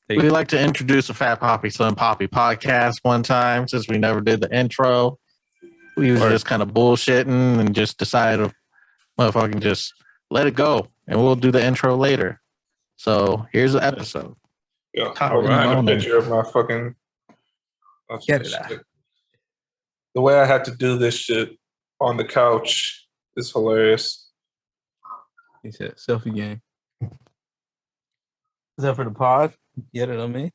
We like to introduce a Fat Poppy Son Poppy podcast one time since we never did the intro. We was just kind of bullshitting and just decided, motherfucking just let it go and we'll do the intro later. So here's the episode. Yeah, I'll find a picture of my fucking. Get it out. The way I had to do this shit on the couch is hilarious. He said selfie game. Is that for the pod? Get it on me?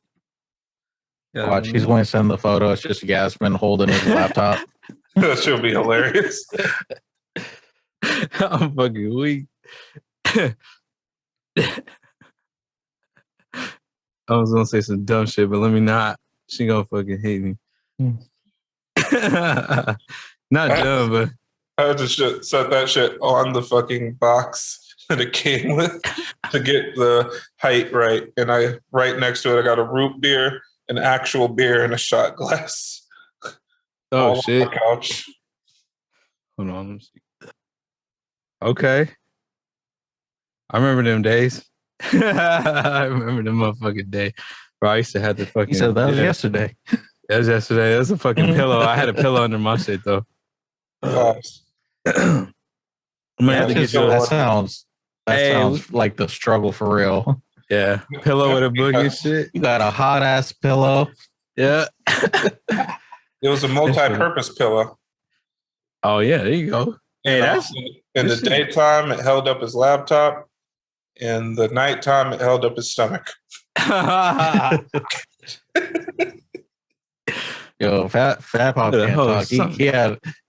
Watch, he's going to send the photo. It's just Yasmin holding his laptop. That should be hilarious. I'm fucking weak. I was gonna say some dumb shit, but let me not. She gonna fucking hate me. Not dumb, but I had to set that shit on the fucking box that it came with to get the height right. And right next to it, I got a root beer, an actual beer, and a shot glass. Oh all shit! on the couch. Hold on, let me see. Okay, I remember them days. I remember the motherfucking day. Bro, I used to have the fucking. He said that was yesterday. That was yesterday. That was a fucking pillow. I had a pillow under my shit though. That sounds like the struggle for real. Yeah, pillow with a book and shit. You got a hot ass pillow. Yeah. It was a multi-purpose pillow. Oh yeah, there you go. Hey, that's in the daytime it held up his laptop. In the nighttime it held up his stomach. Yo, Fat Pop can't talk.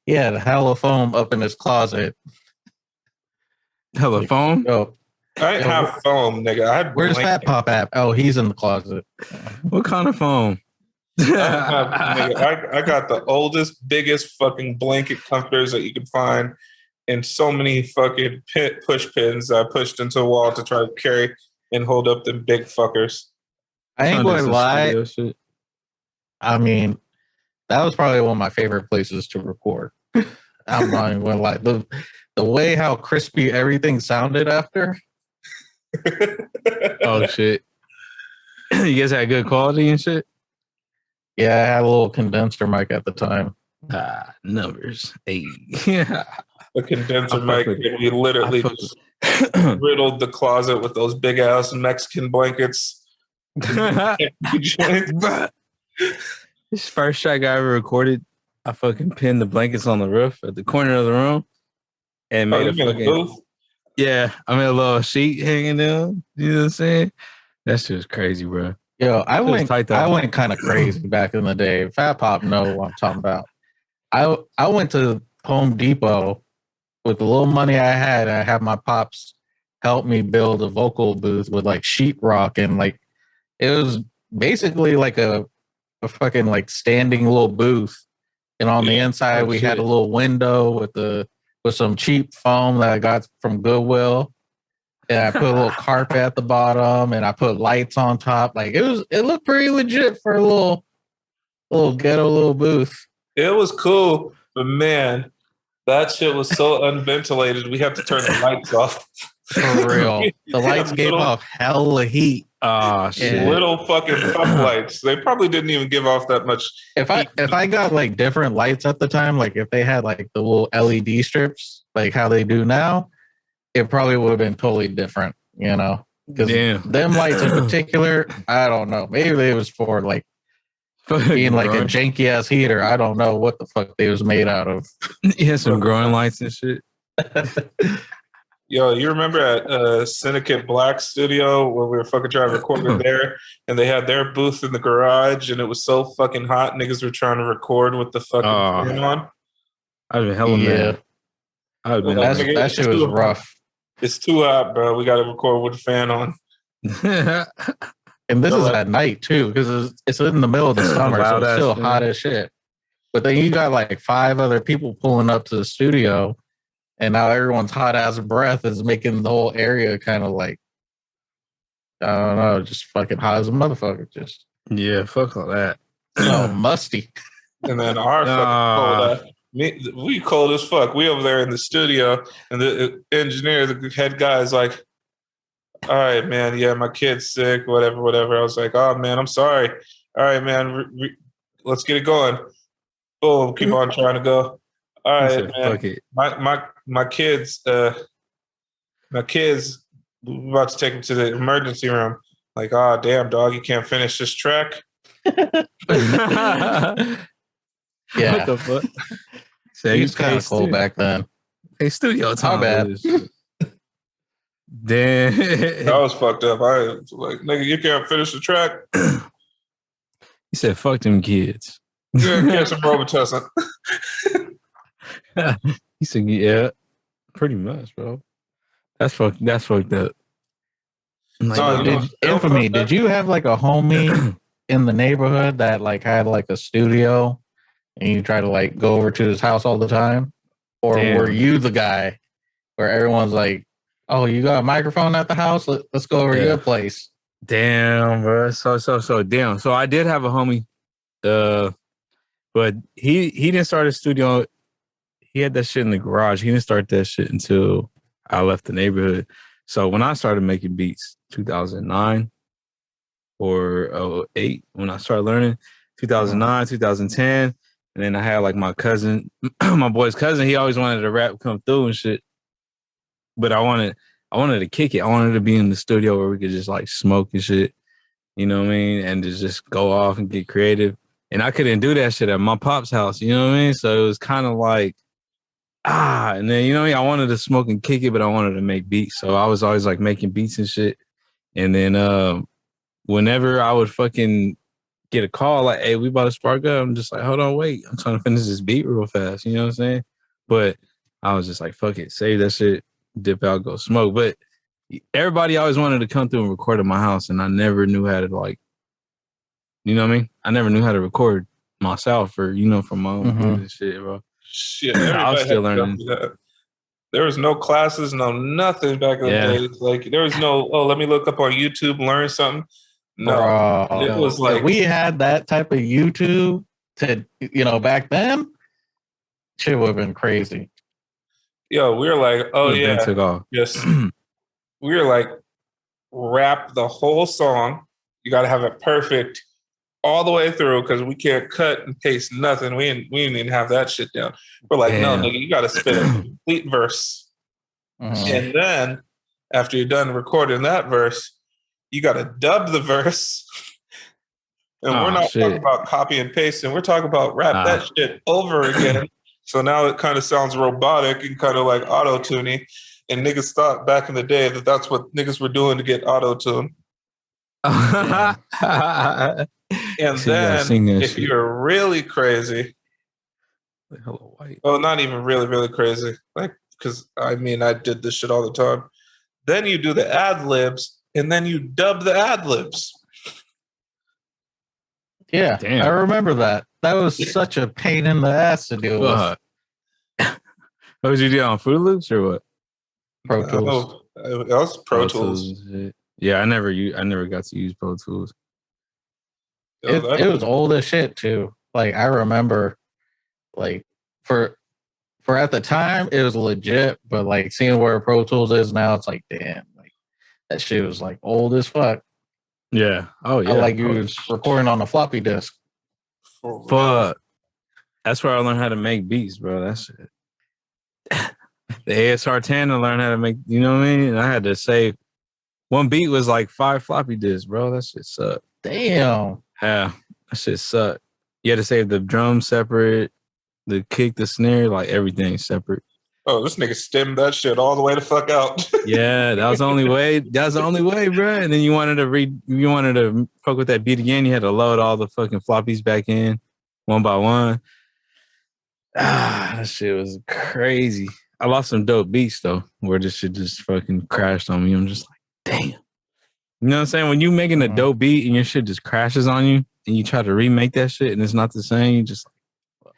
He had hella foam up in his closet. Hella foam? Yo, I didn't have foam, nigga. Where's Fat Pop at? Oh, he's in the closet. What kind of foam? I got the oldest, biggest fucking blanket comforters that you can find, and so many fucking push pins I pushed into a wall to try to carry and hold up them big fuckers. I ain't going to lie. I mean, that was probably one of my favorite places to record. I'm not even going to lie. The way how crispy everything sounded after. Oh, shit. You guys had good quality and shit? Yeah, I had a little condenser mic at the time. Numbers. Hey. A condenser mic. We literally just riddled the closet with those big ass Mexican blankets. This first track I ever recorded, I fucking pinned the blankets on the roof at the corner of the room and made a fucking booth. Yeah, I made a little sheet hanging down. You know what I'm saying? That's just crazy, bro. Yo, I went kind of crazy back in the day. Fat Pop know what I'm talking about. I went to Home Depot with the little money I had. I had my pops help me build a vocal booth with like sheetrock, and like it was basically like a fucking like standing little booth. And on the inside we had a little window with some cheap foam that I got from Goodwill. And I put a little carpet at the bottom, and I put lights on top. Like it looked pretty legit for a little ghetto little booth. It was cool, but man, that shit was so unventilated. We had to turn the lights off. For real, the lights gave off hella heat. Oh shit! Little fucking puff lights. They probably didn't even give off that much. If I got like different lights at the time, like if they had like the little LED strips, like how they do now, it probably would have been totally different, you know? Because them lights in particular, I don't know. Maybe it was for like being like a janky ass heater. I don't know what the fuck they was made out of. Yeah, some growing lights and shit. Yo, you remember at Syndicate Black Studio where we were fucking trying to record there, and they had their booth in the garage, and it was so fucking hot. Niggas were trying to record with the fucking fan on. I've been hella mad. That shit was rough. It's too hot, bro. We got to record with the fan on. And this is at night too, because it's in the middle of the summer, so it's still hot as shit. But then you got like 5 other people pulling up to the studio, and now everyone's hot ass breath is making the whole area kind of like, I don't know, just fucking hot as a motherfucker. Just fuck all that. Musty. And then our fucking cold. We cold as fuck. We over there in the studio, and the engineer, the head guy, is like, all right, man. Yeah, my kid's sick, whatever. I was like, oh, man, I'm sorry. All right, man. Let's get it going. Boom, keep on trying to go. All right, said, man. Fuck it. My kids, we're about to take them to the emergency room. Like, oh, damn, dog, you can't finish this track. Yeah. What the fuck? So he was kind of cool back then. Hey, studio time. Bad. Damn. That was fucked up. I was like, nigga, you can't finish the track. He said, fuck them kids. Yeah, get some Robitussin. He said, yeah, pretty much, bro. That's fucked up. Like, Infamy, did you have like a homie in the neighborhood that like had like a studio and you try to like go over to his house all the time? Or were you the guy where everyone's like, oh, you got a microphone at the house? Let's go over to your place. Damn, bro. So damn. So I did have a homie, but he didn't start a studio. He had that shit in the garage. He didn't start that shit until I left the neighborhood. So when I started making beats, 2009 or 08, when I started learning, 2009, 2010, and then I had like my cousin, my boy's cousin. He always wanted to rap come through and shit. But I wanted to kick it. I wanted to be in the studio where we could just like smoke and shit. You know what I mean? And to just go off and get creative. And I couldn't do that shit at my pop's house. You know what I mean? So it was kind of like, and then, you know what I mean? I wanted to smoke and kick it, but I wanted to make beats. So I was always like making beats and shit. And then whenever I would fucking get a call like, hey, we about to spark up, I'm just like, hold on, wait. I'm trying to finish this beat real fast. You know what I'm saying? But I was just like, fuck it. Save that shit. Dip out, go smoke. But everybody always wanted to come through and record at my house, and I never knew how to like, you know what I mean? I never knew how to record myself or, you know, from my own and shit, bro. Shit, I was still learning. There was no classes, no nothing back in the days. Like there was no, let me look up on YouTube, learn something. No, it was like we had that type of YouTube to, you know, back then. Shit would have been crazy. Yo, we were like, yes. We were like, rap the whole song. You got to have it perfect all the way through because we can't cut and paste nothing. We didn't even have that shit down. We're like, no, nigga, you got to spit a complete verse. And then after you're done recording that verse, you got to dub the verse. And we're not talking about copy and pasting. We're talking about rap that shit over again. So now it kind of sounds robotic and kind of like auto-tuning. And niggas thought back in the day that that's what niggas were doing to get auto-tuned. And then if you're really crazy, not even really, really crazy, like, because I mean, I did this shit all the time. Then you do the ad-libs and then you dub the ad-libs. Yeah, damn. I remember that. That was such a pain in the ass to deal with. What did you do on Fruit Loops or what? Pro Tools. That was Pro Tools. Yeah, I never got to use Pro Tools. It was old as shit too. Like I remember, like for at the time it was legit, but like seeing where Pro Tools is now, it's like damn, like that shit was like old as fuck. Yeah. Oh yeah. Like you was recording on a floppy disk. Fuck. That's where I learned how to make beats, bro. That's it. The ASR 10 to learn how to make, you know what I mean? And I had to save. One beat was like 5 floppy disks, bro. That shit sucked. Damn. Yeah, that shit sucked. You had to save the drum separate, the kick, the snare, like everything separate. Oh, this nigga stemmed that shit all the way the fuck out. Yeah, that was the only way. That was the only way, bro. And then you wanted to fuck with that beat again. You had to load all the fucking floppies back in one by one. That shit was crazy. I lost some dope beats though, where this shit just fucking crashed on me. I'm just like, damn. You know what I'm saying? When you making a dope beat and your shit just crashes on you and you try to remake that shit and it's not the same, you just like,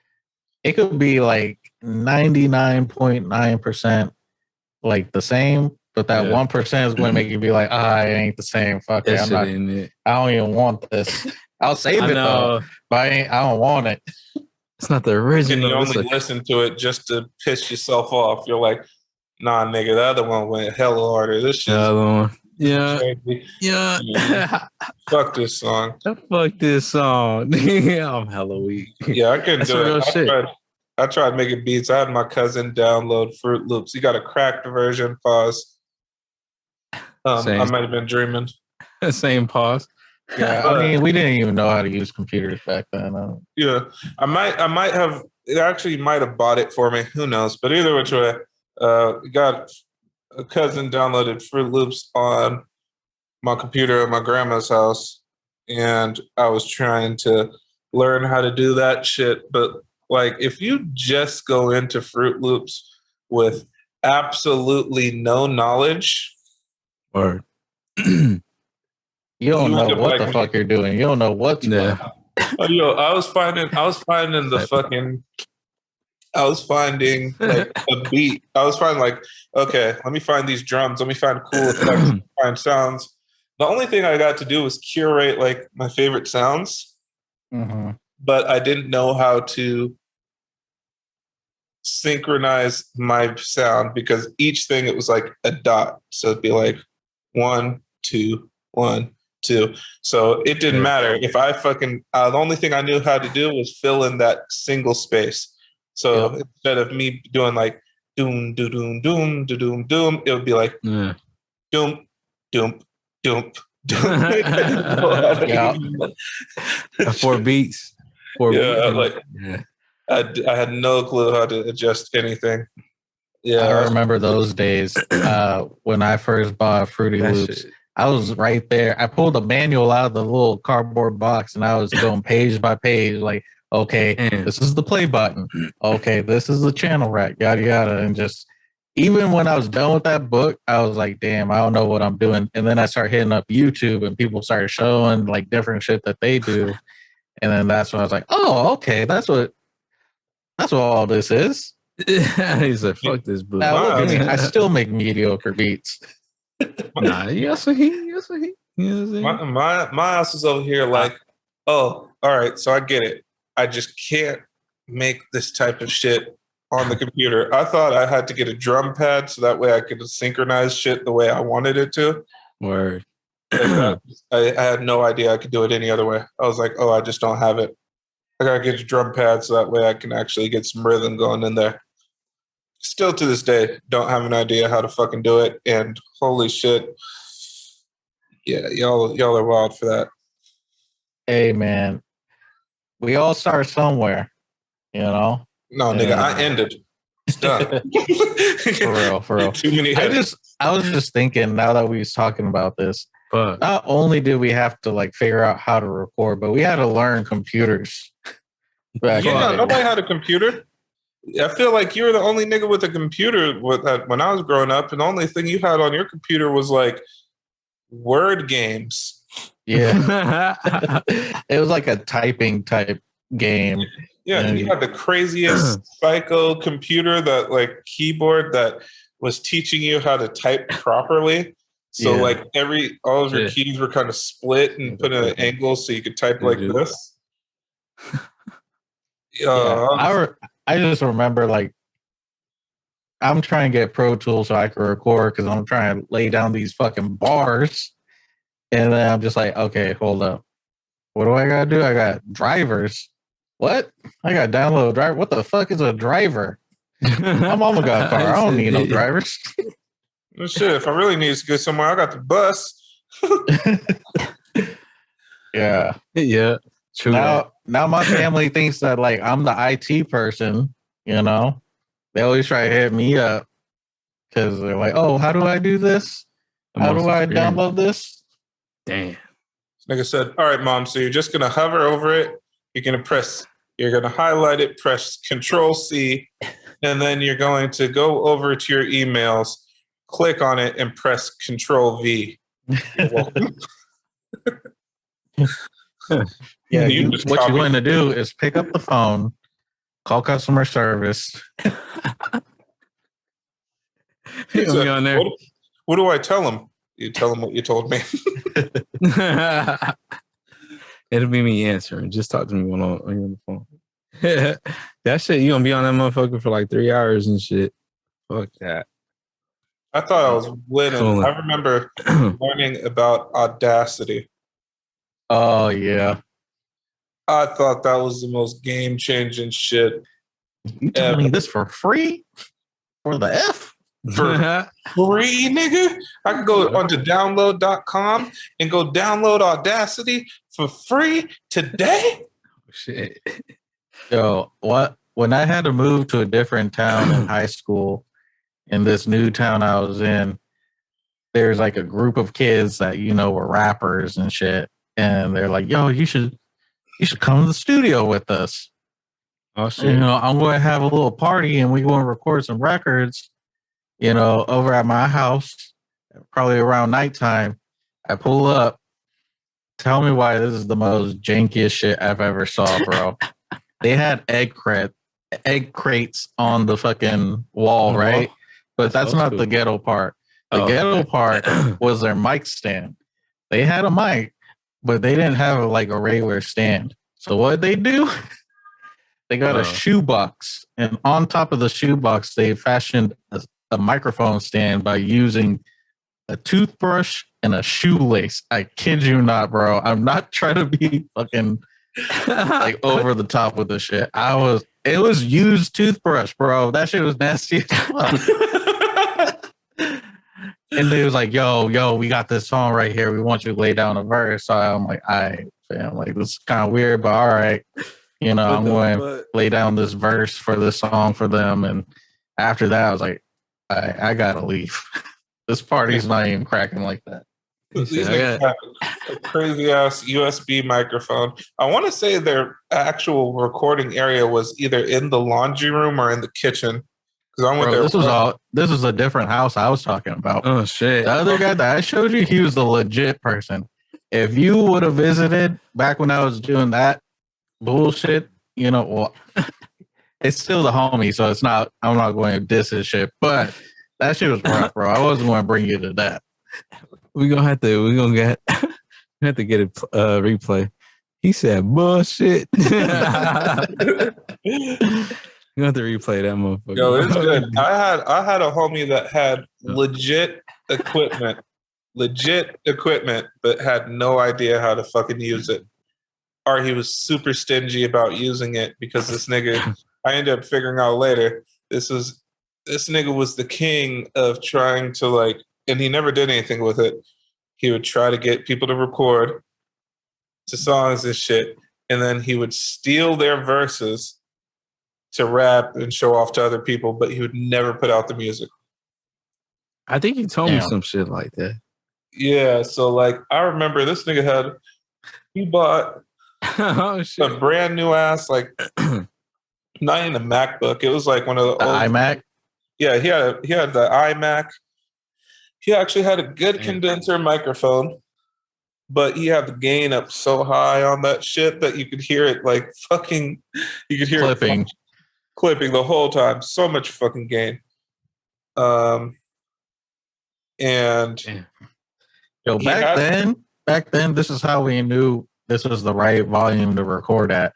it could be like 99.9% like the same, but that 1% is going to make you be like, it ain't the same. Fuck it. I don't even want this. I'll save it though, but I don't want it. It's not the original. And you only listen to it just to piss yourself off. You're like, nah, nigga, the other one went hella harder. This shit. Yeah. Fuck this song. Fuck this song. I'm hella weak. Yeah, I couldn't do real it. Shit. I tried making beats. I had my cousin download Fruit Loops. He got a cracked version. Pause. I might have been dreaming. Same pause. Yeah, I mean, we didn't even know how to use computers back then. Yeah, I might have. It actually might have bought it for me. Who knows? But either which way, got a cousin downloaded Fruit Loops on my computer at my grandma's house, and I was trying to learn how to do that shit. But like, if you just go into Fruit Loops with absolutely no knowledge, or you don't know what the fuck you're doing. You don't know what's what. I was finding like a beat. I was finding like, okay, let me find these drums. Let me find cool effects, find sounds. The only thing I got to do was curate like my favorite sounds, but I didn't know how to synchronize my sound because each thing it was like a dot. So it'd be like 1, 2, 1, 2. So it didn't matter if I the only thing I knew how to do was fill in that single space. So instead of me doing like doom, doom, doom, doom, doom, doom, it would be like doom, doom, doom, doom. 4 beats. I had no clue how to adjust anything. Yeah, I remember those days when I first bought Fruity Loops. I was right there. I pulled a manual out of the little cardboard box and I was going page by page, like, okay, this is the play button. Okay, this is the channel rack, yada, yada. And just, even when I was done with that book, I was like, damn, I don't know what I'm doing. And then I started hitting up YouTube and people started showing like different shit that they do. And then that's when I was like, oh, okay, that's what all this is. He said, fuck this book. Now, look at me. I still make mediocre beats. Nah, yes, he. My ass is over here like, oh, all right, so I get it. I just can't make this type of shit on the computer. I thought I had to get a drum pad so that way I could synchronize shit the way I wanted it to. Word. I had no idea I could do it any other way. I was like, oh, I just don't have it. I gotta get a drum pad so that way I can actually get some rhythm going in there. Still to this day, don't have an idea how to fucking do it. And holy shit, yeah, y'all are wild for that. Hey man, we all start somewhere, you know. No, nigga, I ended. It's done. For real. Too many. I was just thinking now that we was talking about this. But not only did we have to like figure out how to record, but we had to learn computers. Nobody had a computer. I feel like you were the only nigga with a computer when I was growing up, and the only thing you had on your computer was like word games. Yeah. It was like a typing type game. Yeah, and you had the craziest psycho computer, that like keyboard that was teaching you how to type properly. So like all of your keys were kind of split and put in an angle so you could type like this. I just remember like I'm trying to get Pro Tools so I can record because I'm trying to lay down these fucking bars. And then I'm just like, okay, hold up. What do I gotta do? I got drivers. What? I gotta download a driver. What the fuck is a driver? My mama got a car. I don't need no drivers. Well, shit, if I really need to go somewhere, I got the bus. Yeah. True. Now my family thinks that like I'm the IT person, you know. They always try to hit me up because they're like, oh, how do I do this? How do I download this? Damn. Like I said, all right, mom, so you're just gonna hover over it, you're gonna highlight it, press Control-C, and then you're going to go over to your emails, click on it, and press Control-V. You're welcome. Yeah, what you're going to do is pick up the phone, call customer service. Be on there. What do I tell them? You tell them what you told me. It'll be me answering. Just talk to me when you're on the phone. That shit, you gonna be on that motherfucker for like 3 hours and shit. Fuck that. I thought I was winning. Cool. I remember learning about Audacity. Oh yeah. I thought that was the most game-changing shit. You telling me this for free? For the F? For free, nigga? I could go onto download.com and go download Audacity for free today? Shit. Yo, what? When I had to move to a different town in high school, in this new town I was in, there's like a group of kids that were rappers and shit, and they're like, "Yo, you should come to the studio with us." Oh shit! I'm going to have a little party, and we're going to record some records. Over at my house, probably around nighttime. I pull up. Tell me why this is the most jankiest shit I've ever saw, bro. They had egg crates on the fucking wall, right? But that's not the ghetto part. The ghetto part was their mic stand. They had a mic, but they didn't have like a regular stand. So what did they do? They got a shoebox, and on top of the shoebox, they fashioned a microphone stand by using a toothbrush and a shoelace. I kid you not, bro. I'm not trying to be fucking like over the top with this shit. It was used toothbrush, bro. That shit was nasty as fuck. And they was like, yo, we got this song right here. We want you to lay down a verse. So I'm like, all right, fam. Like, this is kind of weird, but all right. I'm going to lay down this verse for this song for them. And after that, I was like, I got to leave. This party's not even cracking like that. These niggas have a crazy ass USB microphone. I want to say their actual recording area was either in the laundry room or in the kitchen. Because I went there. This was a different house I was talking about. Oh shit! The other guy that I showed you, he was the legit person. If you would have visited back when I was doing that bullshit, it's still the homie, so it's not. I'm not going to diss his shit, but that shit was rough, bro. I wasn't going to bring you to that. We're gonna have to get a replay. He said bullshit. You have to replay that motherfucker. Yo, it's good. I had a homie that had legit equipment, but had no idea how to fucking use it. Or he was super stingy about using it because this nigga, I ended up figuring out later, this nigga was the king of trying to and he never did anything with it. He would try to get people to record to songs and shit, and then he would steal their verses to rap and show off to other people, but he would never put out the music. I think you told me some shit like that. Yeah, so I remember this nigga he bought a brand new ass, not even a MacBook. It was one of the old iMac. Yeah, he had the iMac. He actually had a good condenser microphone, but he had the gain up so high on that shit that you could hear it you could hear clipping. It clipping the whole time. So much fucking gain. And yo, back then, this is how we knew this was the right volume to record at.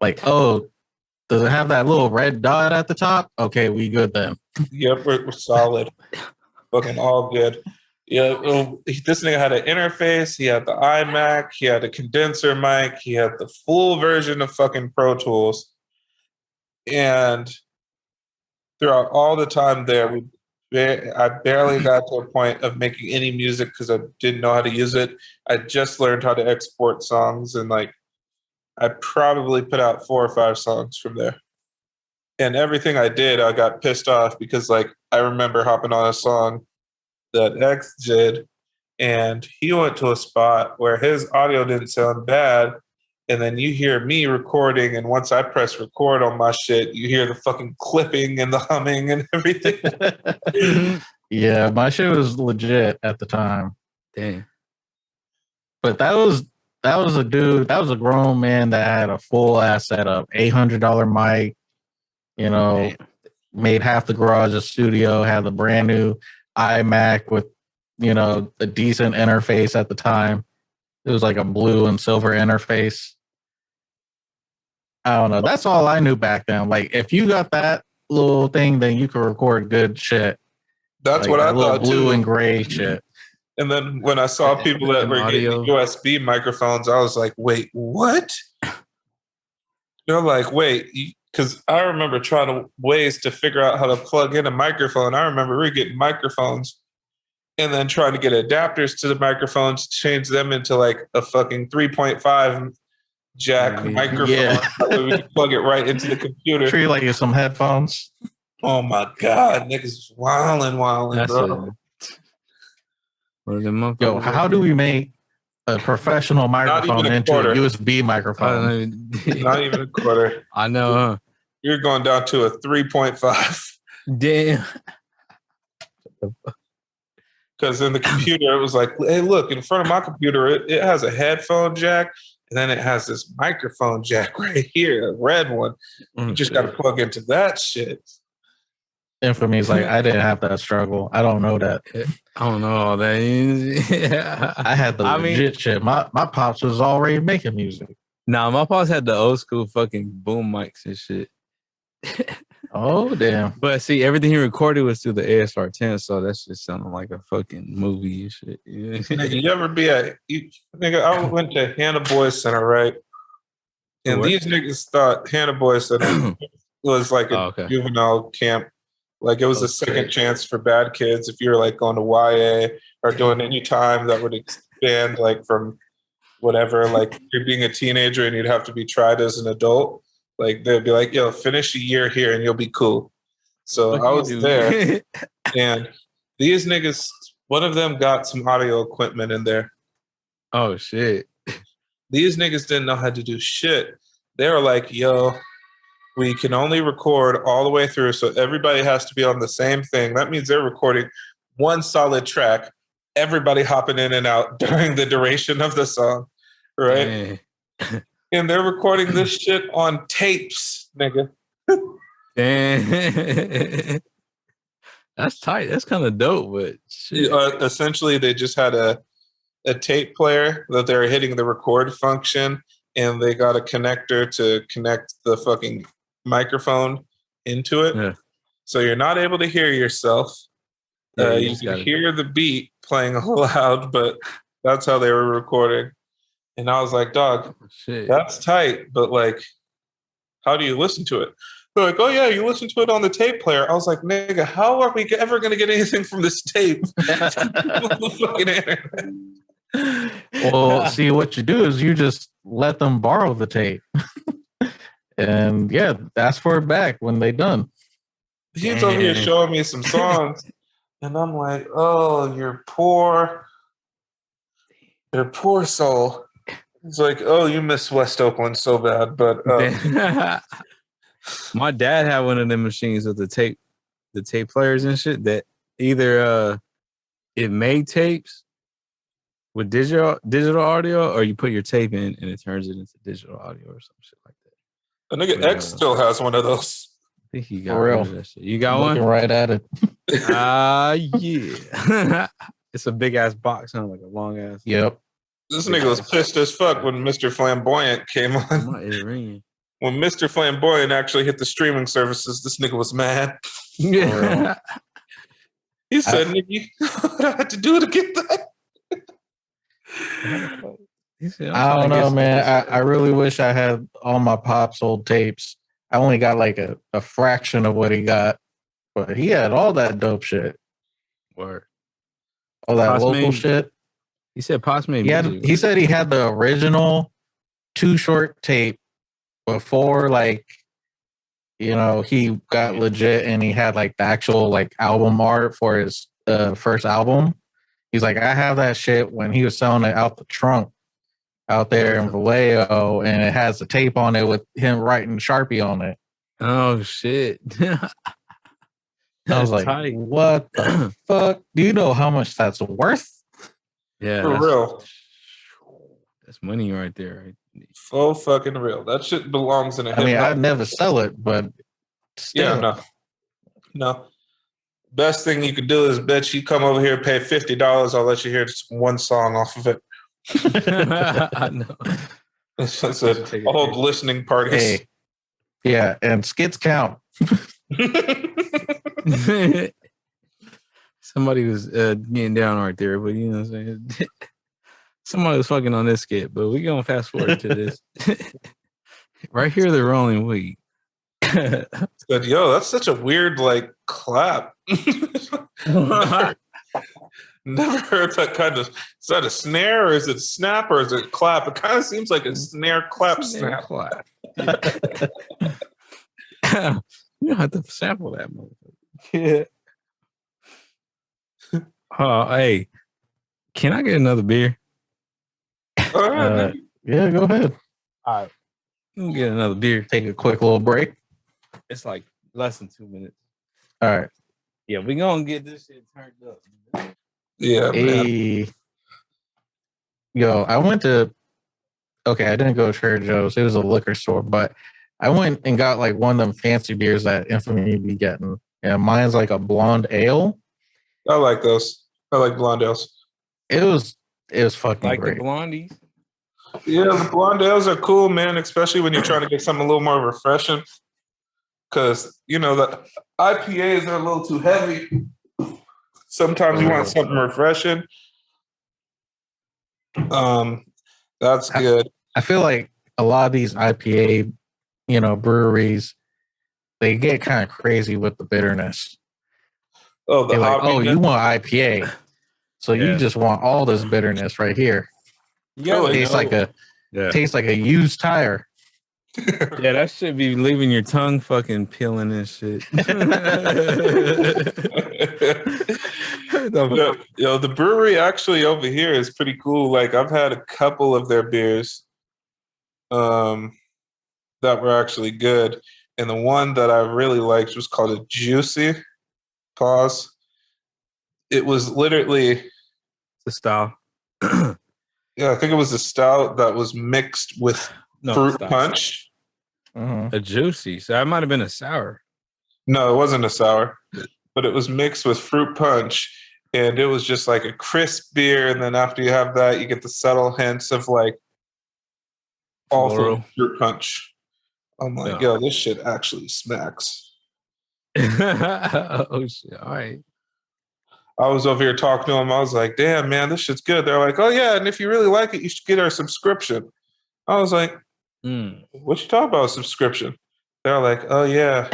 Does it have that little red dot at the top? Okay, we good then. Yep, we're solid. Fucking all good. Yeah, this nigga had an interface. He had the iMac. He had a condenser mic. He had the full version of fucking Pro Tools. And throughout all the time there, I barely got to a point of making any music because I didn't know how to use it. I just learned how to export songs, and I probably put out 4 or 5 songs from there. And everything I did, I got pissed off because I remember hopping on a song that X did, and he went to a spot where his audio didn't sound bad. And then you hear me recording, and once I press record on my shit, you hear the fucking clipping and the humming and everything. Yeah, my shit was legit at the time. Damn. But that was a dude, that was a grown man that had a full ass setup, $800 mic, made half the garage a studio, had the brand new iMac with, a decent interface at the time. It was a blue and silver interface. I don't know. That's all I knew back then. If you got that little thing, then you could record good shit. That's what I thought blue too. And gray shit. And then when I saw people that were getting USB microphones, I was like, wait, what? They're like, wait, because I remember trying ways to figure out how to plug in a microphone. I remember we were getting microphones and then trying to get adapters to the microphones, change them into like a fucking 3.5 jack microphone. Yeah. So we could plug it right into the computer. Treat like it's some headphones. Oh my God, niggas wilding, bro. Yo, how do we make a professional microphone into a USB microphone? Not even a quarter. I know, huh? You're going down to a 3.5. Damn. Because in the computer, it was like, hey, look, in front of my computer, it has a headphone jack, and then it has this microphone jack right here, a red one. You just got to plug into that shit. Infamy is like, I didn't have that struggle. I don't know that. I don't know all that. Yeah. I had the legit shit. My pops was already making music. Nah, my pops had the old school fucking boom mics and shit. Oh, damn. But see, everything he recorded was through the ASR 10, so that's just sounding like a fucking movie and shit. Nigga, you ever be nigga, I went to Hannah Boys Center, right? And these niggas thought Hannah Boys Center was like a juvenile camp. Like it was a second chance for bad kids if you were like going to YA or doing any time that would expand like from whatever, like you're being a teenager and you'd have to be tried as an adult. Like they'd be like, yo, finish a year here and you'll be cool. So I was there and these niggas, one of them got some audio equipment in there. Oh shit. These niggas didn't know how to do shit. They were like, yo, we can only record all the way through, so everybody has to be on the same thing. That means they're recording one solid track, everybody hopping in and out during the duration of the song, right? And they're recording this shit on tapes, nigga. Damn. That's tight. That's kind of dope, but shit. Essentially, they just had a tape player that they were hitting the record function, and they got a connector to connect the fucking microphone into it. Yeah. So you're not able to hear yourself. You can hear the beat playing loud, but that's how they were recording. And I was like, dog, that's tight, but like, how do you listen to it? They're like, oh yeah, you listen to it on the tape player. I was like, nigga, how are we ever going to get anything from this tape on the fucking internet? Well, see, what you do is you just let them borrow the tape. And yeah, ask for it back when they done. He's over here showing me some songs, and I'm like, "Oh, you're poor soul." He's like, "Oh, you miss West Oakland so bad," but my dad had one of them machines with the tape players and shit that either it made tapes with digital audio, or you put your tape in and it turns it into digital audio or some shit like that. A nigga X still has one of those. I think he got one of that shit. You got one? Right at it. Yeah. It's a big ass box, huh? Like a long ass. Yep. This nigga was pissed as fuck when Mr. Flamboyant came on. When Mr. Flamboyant actually hit the streaming services, this nigga was mad. Yeah. He said, nigga, what I had to do to get that? I don't know, man. I really wish I had all my Pop's old tapes. I only got like a fraction of what he got, but he had all that dope shit. Word. All that local shit. He said Pops made music. He said he had the original Too Short tape before, like, you know, he got legit and he had like the actual like album art for his first album. He's like, I have that shit when he was selling it out the trunk out there in Vallejo, and it has a tape on it with him writing Sharpie on it. Oh shit. I was like, tight. What the fuck? Do you know how much that's worth? Yeah. For real. That's money right there. Right? So fucking real. That shit belongs in a I mean, I'd never sell it, but still. Yeah, no. Best thing you could do is bet you come over here, pay $50. I'll let you hear just one song off of it. I know. It's a whole listening party. Hey. Yeah, and skits count. Somebody was getting down right there, but you know what I'm saying? Somebody was fucking on this skit, but we're going to fast forward to this. Right here, they're rolling weed. But yo, that's such a weird like clap. Never heard that kind of. Is that a snare or is it a snap or is it a clap? It kind of seems like a snare clap snap. Clap. You don't have to sample that motherfucker. Yeah. Hey, can I get another beer? Yeah, go ahead. All right. We'll get another beer. Take a quick little break. It's like less than 2 minutes. All right. Yeah, we're going to get this shit turned up. Yeah, man. Yo, I went to... Okay, I didn't go to Trader Joe's. It was a liquor store, but I went and got like one of them fancy beers that Infamy be getting. And mine's like a blonde ale. I like those. I like blonde ales. It was fucking like great. The blondies? Yeah, the blonde ales are cool, man, especially when you're trying to get something a little more refreshing. Because, you know, the IPAs are a little too heavy. Sometimes you want something refreshing. That's good. I feel like a lot of these IPA, you know, breweries, they get kind of crazy with the bitterness. Oh, the like, you want IPA, so you just want all this bitterness right here. Yeah, tastes like a used tire. Yeah, that should be leaving your tongue fucking peeling and shit. Yo, the brewery actually over here is pretty cool. Like I've had a couple of their beers that were actually good. And the one that I really liked was called a Juicy. Pause. It was literally the style. Yeah, I think it was a stout that was mixed with fruit punch. Mm-hmm. A juicy. So that might have been a sour. No, it wasn't a sour, but it was mixed with fruit punch. And it was just like a crisp beer. And then after you have that, you get the subtle hints of like awful fruit punch. I'm like, yo, this shit actually smacks. Oh, shit. All right. I was over here talking to them. I was like, damn, man, this shit's good. They're like, oh, yeah. And if you really like it, you should get our subscription. I was like, what you talking about, subscription? They're like, oh, yeah.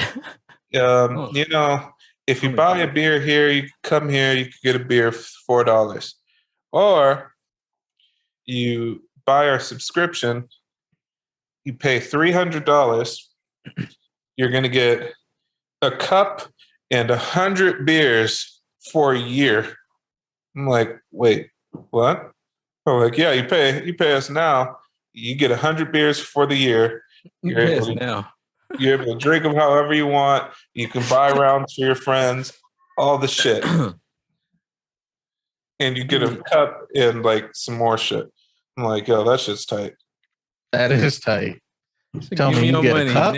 You know, if you buy a beer here, you come here, you can get a beer for $4. Or you buy our subscription, you pay $300, you're going to get a cup and 100 beers for a year. I'm like, wait, what? I'm like, yeah, you pay us now. You get 100 beers for the year. You're able to drink them however you want. You can buy rounds for your friends, all the shit. And you get a cup and like some more shit. I'm like, yo, that shit's tight. That is tight. Tell me you get a cup?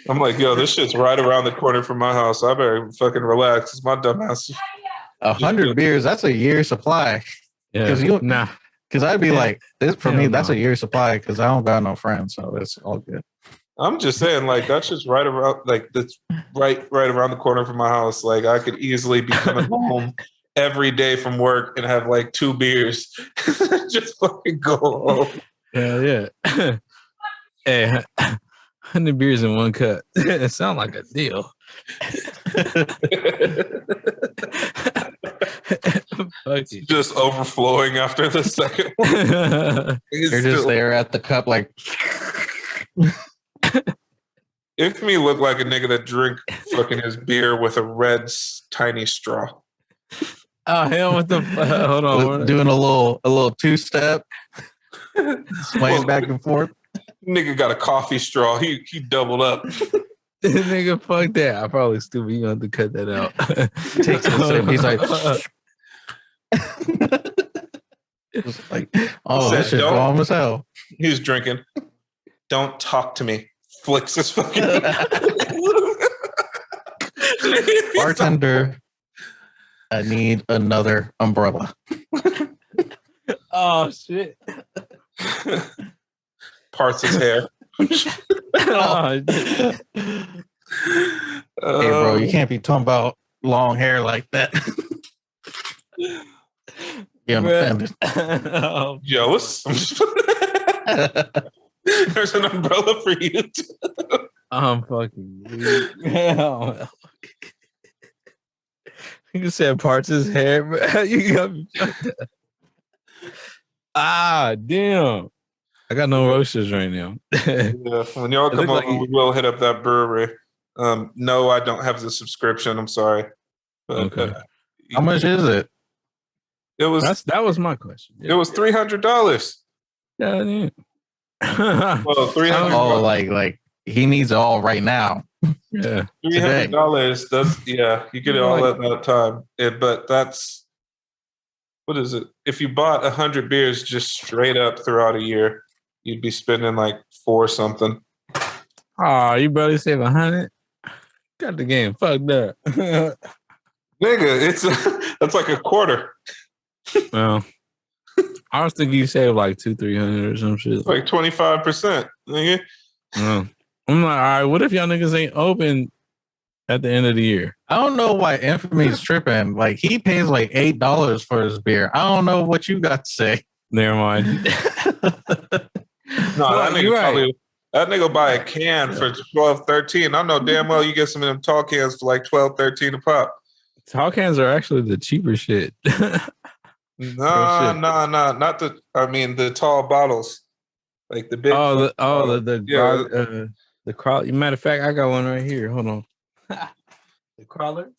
I'm like, yo, this shit's right around the corner from my house. I better fucking relax. It's my dumb ass. 100 beers, that's a year's supply. Yeah. Because I'd be like, this for me, that's a year's supply because I don't got no friends, so it's all good. I'm just saying, like, that's just right around, like, that's right around the corner from my house. Like, I could easily be coming home every day from work and have like 2 beers. Just fucking go home. Yeah. Hey, 100 beers in one cup. It sounds like a deal. Just overflowing after the second one. You're just there at the cup like... Infamy looked like a nigga that drink fucking his beer with a red tiny straw. Oh hell! What the fuck? Hold on. Doing a little 2-step, swaying back and forth. Nigga got a coffee straw. He doubled up. Nigga, fuck that. I probably stupid. You have to cut that out. Takes a sip. He's like, oh, that shit's bomb as hell. He was drinking. Don't talk to me. Flicks his fucking bartender. I need another umbrella. Oh shit! Parts his hair. Hey, bro, you can't be talking about long hair like that. Yeah, I'm offended. Jealous? There's an umbrella for you. I'm fucking weak. You said parts his hair, bro. You got me. Damn. I got no roasters right now. Yeah, when y'all come over, we will hit up that brewery. No, I don't have the subscription. I'm sorry. But, okay. How much is it? It was that was my question. Yeah. It was $300. Yeah. Well, $300. Oh, like he needs it all right now. Yeah, $300. That's you get it all at that time. But that's what is it? If you bought 100 beers just straight up throughout a year, you'd be spending like $4 something. Oh, you barely save 100. Got the game fucked up. Nigga, that's like a quarter. Well, I was thinking you saved like 200-300 or some shit. It's like 25%. Nigga. I'm like, all right, what if y'all niggas ain't open at the end of the year? I don't know why Infamy is tripping. Like, he pays like $8 for his beer. I don't know what you got to say. Never mind. No, that nigga buy a can for $12, $13. I know damn well you get some of them tall cans for like $12, $13 a pop. Tall cans are actually the cheaper shit. No, not the. I mean the tall bottles, like the big. The crawler. Matter of fact, I got one right here. Hold on. The crawler.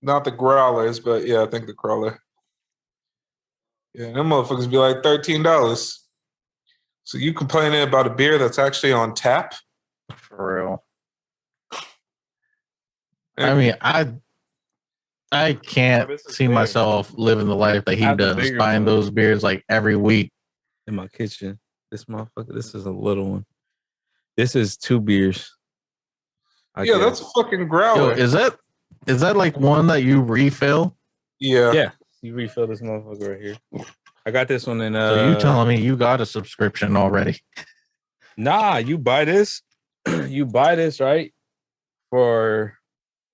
Not the growlers, but yeah, I think the crawler. Yeah, them motherfuckers be like $13. So you complaining about a beer that's actually on tap? For real. I mean, I can't see myself living the life that he does, buying those beers like every week. In my kitchen. This motherfucker, this is a little one. This is 2 beers. That's a fucking growler. Yo, is that like one that you refill? Yeah. Yeah. You refill this motherfucker right here. I got this one in So you telling me you got a subscription already? Nah, you buy this. You buy this, right? For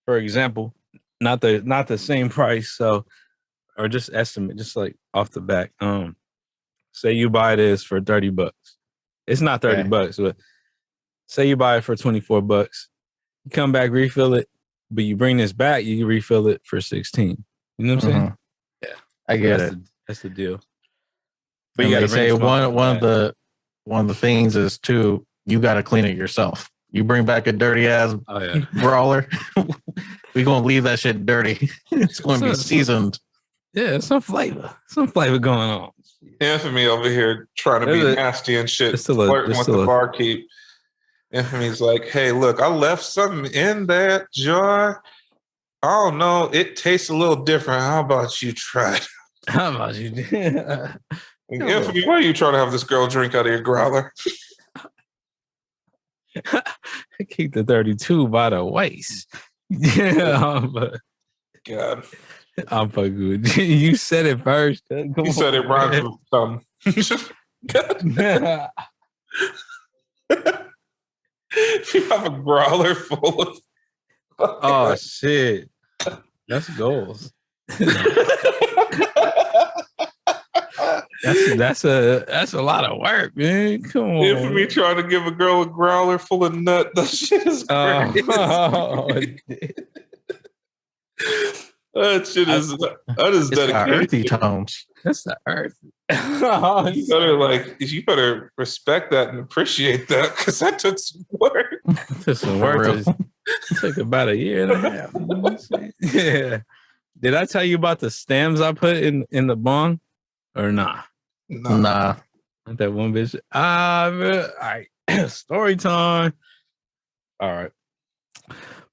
example, not the same price, so or just estimate, just like off the back. Say you buy this for $30. It's not $30, but say you buy it for $24. You come back, refill it, but you bring this back, you refill it for $16. You know what I'm saying? Yeah, I get it. That's the deal. But you got to say one of the things is too, you got to clean it yourself. You bring back a dirty ass growler, we gonna leave that shit dirty. It's gonna be seasoned. Yeah, some flavor going on. Infamy over here trying to be nasty and shit, flirting with the barkeep. Infamy's like, hey, look, I left something in that jar. I don't know, it tastes a little different. How about you try it? How about you? Infamy, why are you trying to have this girl drink out of your growler? Keep the 32 by the waist. Yeah, but God, I'm fucking with you. You said it first. You said it rhymes with something. If you have a growler full of oh shit, that's goals. That's a lot of work, man. Come on. If we try to give a girl a growler full of nut, that shit is crazy. That shit is dedication. Earthy tones. That's the earth. You better respect that and appreciate that because that took some work. Took some work. It took about a year and a half. Yeah. Did I tell you about the stems I put in the bong or nah? Nah. Not that one bitch. All right. Story time. All right.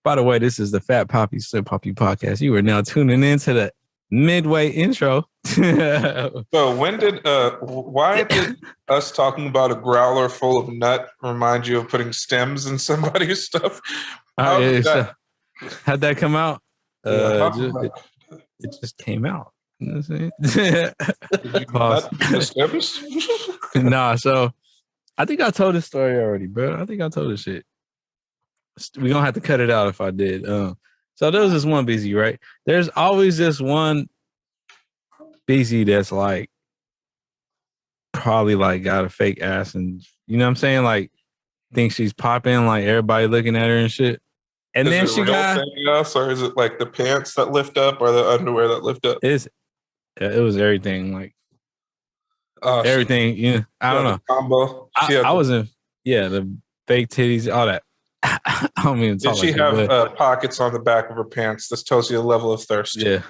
By the way, this is the Fat Papi Slim Papi podcast. You are now tuning in to the midway intro. So why did us talking about a growler full of nut remind you of putting stems in somebody's stuff? How'd that come out? It just came out. You know what I'm saying? Did you nut the stems? Nah, so I think I told this story already, bro. I think I told this shit. We're going to have to cut it out if I did. So there was this one BZ, right? There's always this one BZ that's like, probably like got a fake ass and, you know what I'm saying? Like, thinks she's popping, like everybody looking at her and shit. And then she got... Else, or is it like the pants that lift up or the underwear that lift up? It was everything, like everything. You know, I don't know. Combo. I wasn't. Yeah, the fake titties, all that. I don't even talk. Did she have pockets on the back of her pants? This tells you the level of thirst. Yeah.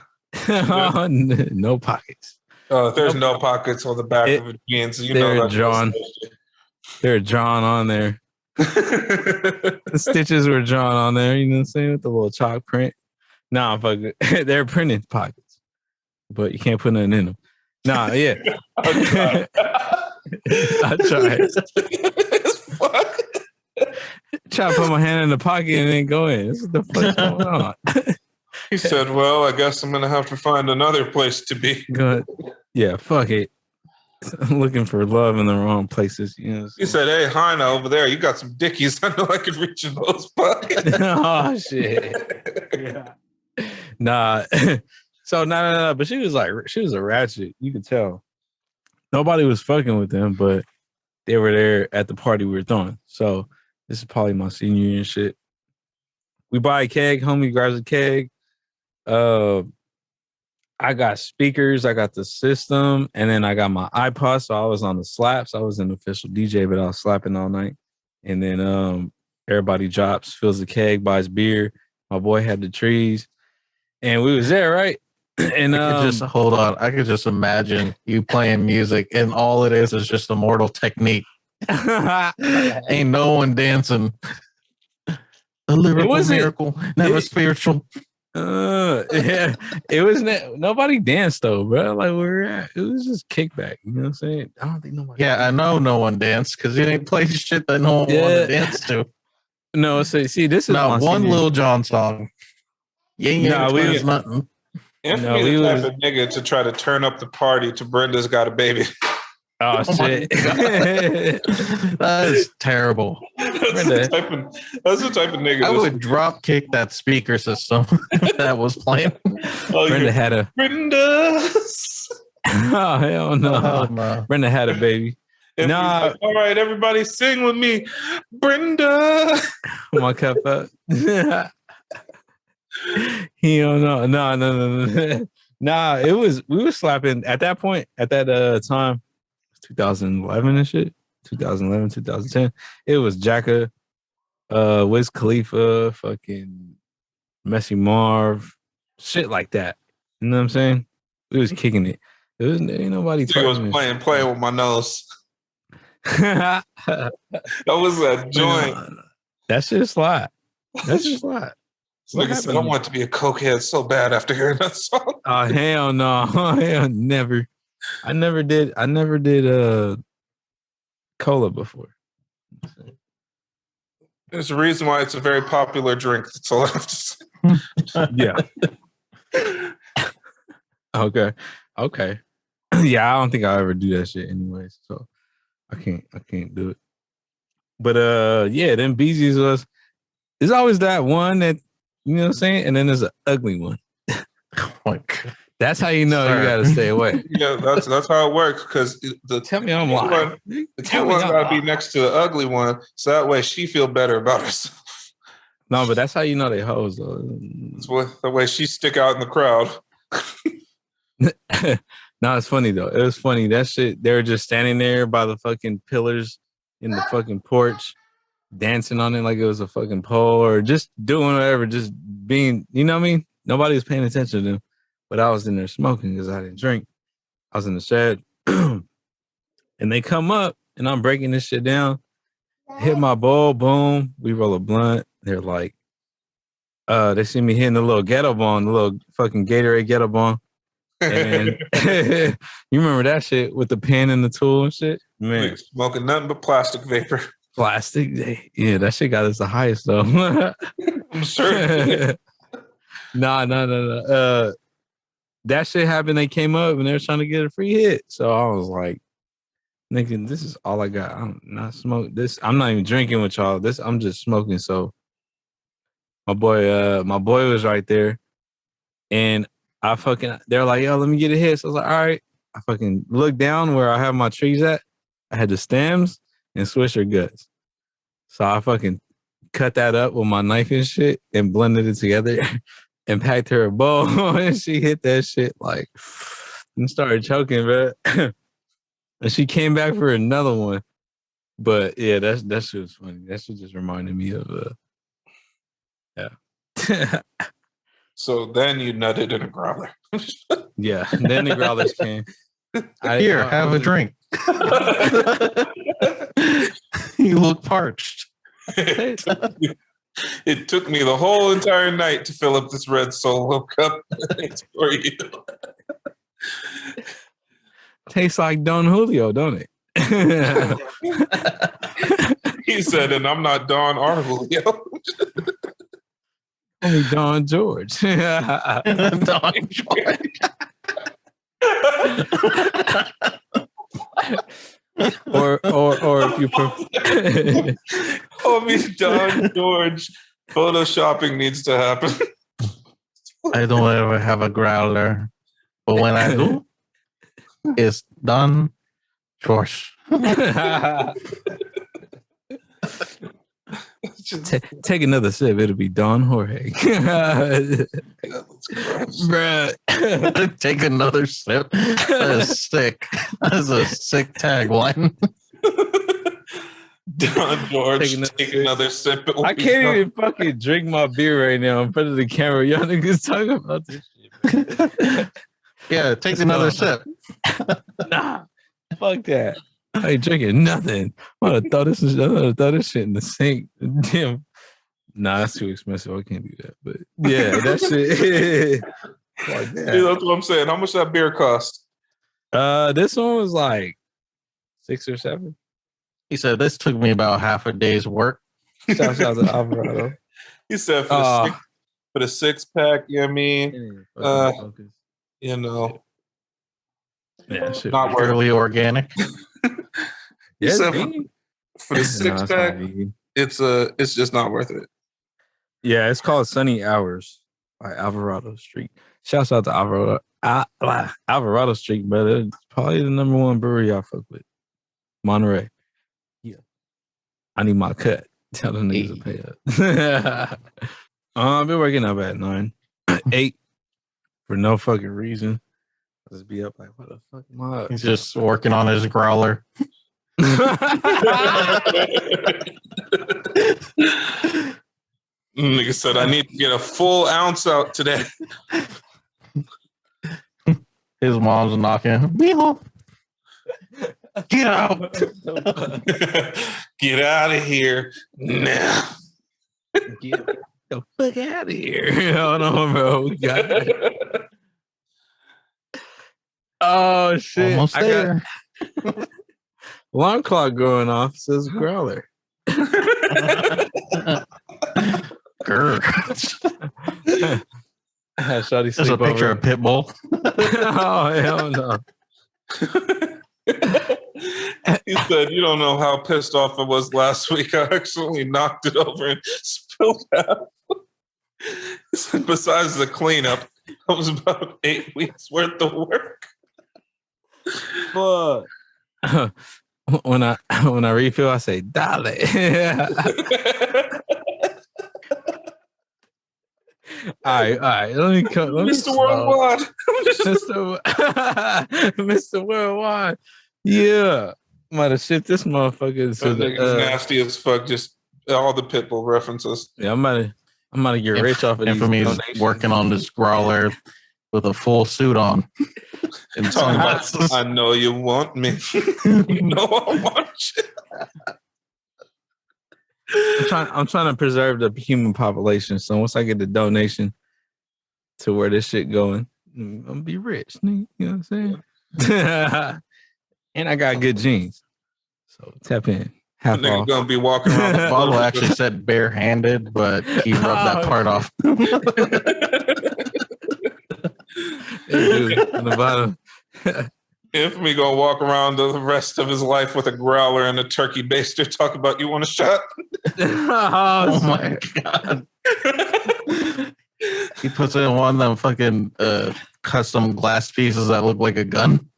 No pockets. There's no pockets on the back of her jeans. You know they're drawn. They're drawn on there. The stitches were drawn on there. You know what I'm saying, with the little chalk print. Nah, fuck it. They're printed pockets, but you can't put nothing in them. Nah, yeah. I tried. Try to put my hand in the pocket and then go in. This is the fuck going on. He said, well, I guess I'm going to have to find another place to be. Good. Yeah, fuck it. I'm looking for love in the wrong places. You know. He said, hey, Heina, over there, you got some dickies. I know I could reach in those pockets. Oh, shit. Yeah. Nah. So, no. But she was a ratchet. You could tell. Nobody was fucking with them, but they were there at the party we were throwing. So, this is probably my senior year and shit. We buy a keg. Homie grabs a keg. I got speakers. I got the system. And then I got my iPod. So I was on the slaps. I was an official DJ, but I was slapping all night. And then everybody drops, fills the keg, buys beer. My boy had the trees. And we was there, right? And hold on. I could just imagine you playing music and all it is just a mortal technique. Ain't no one dancing. A lyrical miracle, never spiritual. Yeah, it was nobody danced though, bro. Like where we're at, it was just kickback. You know what I'm saying? I don't think nobody. Yeah, I know no one danced because you ain't play shit that no one wanted to dance to. No, so see, this is not one Lil Jon song. Yeah, we was nothing. Infamy the type of nigga to try to turn up the party to Brenda's Got a Baby. Oh shit! That is terrible. That's the type of nigga. I would drop kick that speaker system that was playing. Brenda had a Brenda's. Oh hell no! Oh, no. Brenda had a baby. Nah. Like, all right, everybody, sing with me, Brenda. My cup up. He don't know. No. Nah, we were slapping at that point. At that time. 2011 and shit. 2011, 2010. It was Jacka, Wiz Khalifa, fucking Messy Marv, shit like that. You know what I'm saying? We was kicking it. Ain't nobody. He was playing with my nose. That was a joint. That's just slide. That's just slide. Like I said, I want to be a cokehead so bad after hearing that song. Oh hell no! Hell never. I never did cola before. There's a reason why it's a very popular drink. That's all I have to say. Yeah. Okay. Yeah, I don't think I'll ever do that shit anyways. So I can't do it. But yeah, then BZ's there's always that one that, you know what I'm saying? And then there's an ugly one. Oh my God. That's how you know you gotta stay away. Yeah, that's how it works. Because tell me I'm lying. The cute one gotta be next to the ugly one, so that way she feel better about herself. No, but that's how you know they hoes though. It's the way she stick out in the crowd. No, it's funny though. It was funny. That shit. They were just standing there by the fucking pillars in the fucking porch, dancing on it like it was a fucking pole, or just doing whatever, just being. You know what I mean? Nobody was paying attention to them. But I was in there smoking because I didn't drink. I was in the shed. And they come up and I'm breaking this shit down. Hit my bowl, boom. We roll a blunt. They're like, they see me hitting the little ghetto bong, the little fucking Gatorade ghetto bong. And you remember that shit with the pen and the tool and shit? Man. Like smoking nothing but plastic vapor. Plastic? Yeah, that shit got us the highest though. I'm sure. No. That shit happened. They came up and they were trying to get a free hit. So I was like, thinking, this is all I got. I'm not smoking this. I'm not even drinking with y'all. I'm just smoking. So my boy was right there, and they're like, yo, let me get a hit. So I was like, all right. I fucking looked down where I have my trees at. I had the stems and Swisher guts. So I fucking cut that up with my knife and shit and blended it together and packed her a bowl. And she hit that shit like and started choking, man. And she came back for another one. But yeah, that shit was funny. That shit just reminded me of yeah. So then you nutted in a growler. Yeah, and then the growlers came. Here, have a drink. You look parched. It took me the whole entire night to fill up this red Solo cup for you. Tastes like Don Julio, don't it? He said, and I'm not Don or Julio. Only Don George. Don George. or if you prefer. Homie Don George. Photoshopping needs to happen. I don't ever have a growler, but when I do, it's Don George. Take another sip. It'll be Don Jorge. Bruh. Take another sip. That's sick. That's a sick tagline. Don George, take another sip. I can't even fucking drink my beer right now in front of the camera. Y'all niggas talking about this shit. Yeah, take another sip. Nah, fuck that. I ain't drinking nothing. I would have thought this shit in the sink. Damn. Nah, that's too expensive. I can't do that. But yeah, that shit. Like that. Yeah, that's what I'm saying. How much that beer cost? This one was like 6 or 7. He said this took me about half a day's work. Shout out to Alvarado. He said for the 6-pack, you know what I mean? You know. Yeah, shit. Not really organic. Yeah, for the 6-pack, it's just not worth it. Yeah, it's called Sunny Hours by Alvarado Street. Shouts out to Alvarado Street, brother. It's probably the number 1 brewery I fuck with. Monterey. Yeah. I need my cut. Tell them niggas to pay up. I've been working up at 9. 8 for no fucking reason. I'll just be up like, what the fuck am I? He's just working on his growler. Nigga said, I need to get a full ounce out today. His mom's knocking. Get out. Get out of here now. Get the fuck out of here. Hold on, bro. We got it. Oh, shit. Almost there. Alarm clock going off says growler. Grr. There's a picture of Pitbull. Oh, hell no. He said, you don't know how pissed off I was last week. I actually knocked it over and spilled out. He said, besides the cleanup, it was about 8 weeks worth of work. But when I refill, I say, "Dale." All right. Let me Mr. Worldwide. Mr. Worldwide. Yeah. I'm about to ship this motherfucker to the nasty as fuck. Just all the Pitbull references. Yeah, I'm about to get rich off of these Infamy's working on this growler with a full suit on. I know you want me. You know I want you. I'm trying to preserve the human population. So once I get the donation to where this shit going, I'm gonna be rich. You know what I'm saying? And I got good genes. So tap in. Half nigga off. Gonna be walking around. The bottle actually said barehanded, but he rubbed that part off. Dude, on the bottom. Infamy gonna walk around the rest of his life with a growler and a turkey baster. Talk about you want a shot? Oh my god! He puts it in one of them fucking custom glass pieces that look like a gun.